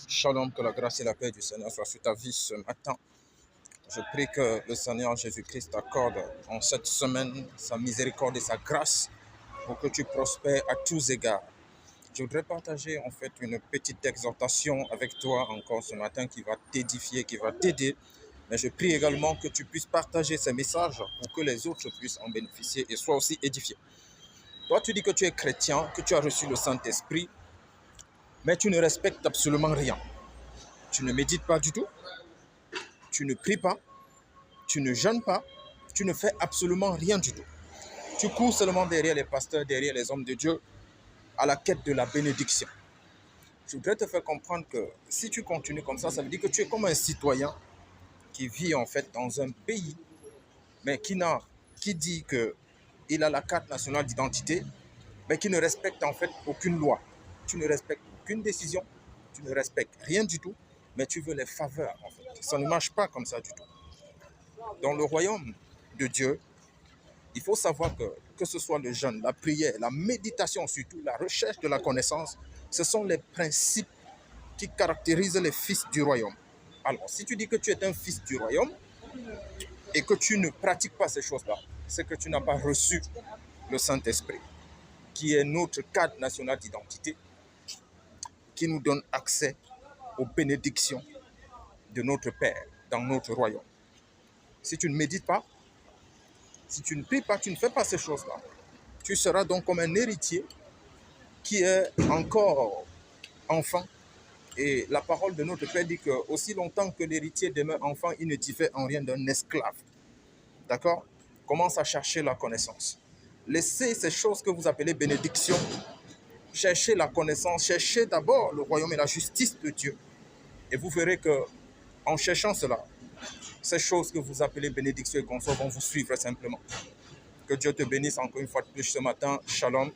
Shalom, que la grâce et la paix du Seigneur soient sur ta vie ce matin. Je prie que le Seigneur Jésus-Christ t'accorde en cette semaine sa miséricorde et sa grâce pour que tu prospères à tous égards. Je voudrais partager en fait une petite exhortation avec toi encore ce matin qui va t'édifier, qui va t'aider. Mais je prie également que tu puisses partager ces messages pour que les autres puissent en bénéficier et soient aussi édifiés. Toi, tu dis que tu es chrétien, que tu as reçu le Saint-Esprit, mais tu ne respectes absolument rien. Tu ne médites pas du tout, tu ne pries pas, tu ne jeûnes pas, tu ne fais absolument rien du tout. Tu cours seulement derrière les pasteurs, derrière les hommes de Dieu, à la quête de la bénédiction. Je voudrais te faire comprendre que si tu continues comme ça veut dire que tu es comme un citoyen qui vit en fait dans un pays, mais qui dit qu'il a la carte nationale d'identité, mais qui ne respecte en fait aucune loi. Tu ne respectes aucune décision, tu ne respectes rien du tout, mais tu veux les faveurs en fait. Ça ne marche pas comme ça du tout. Dans le royaume de Dieu, il faut savoir que ce soit le jeûne, la prière, la méditation surtout, la recherche de la connaissance, ce sont les principes qui caractérisent les fils du royaume. Alors, si tu dis que tu es un fils du royaume et que tu ne pratiques pas ces choses-là, c'est que tu n'as pas reçu le Saint-Esprit, qui est notre cadre national d'identité, qui nous donne accès aux bénédictions de notre Père dans notre royaume. Si tu ne médites pas, si tu ne pries pas, tu ne fais pas ces choses-là, tu seras donc comme un héritier qui est encore enfant. Et la parole de notre Père dit que aussi longtemps que l'héritier demeure enfant, il ne diffère en rien d'un esclave. D'accord? Commence à chercher la connaissance. Laissez ces choses que vous appelez bénédictions. Cherchez la connaissance. Cherchez d'abord le royaume et la justice de Dieu. Et vous verrez que en cherchant cela, ces choses que vous appelez bénédictions et consorts vont vous suivre simplement. Que Dieu te bénisse encore une fois de plus ce matin. Shalom.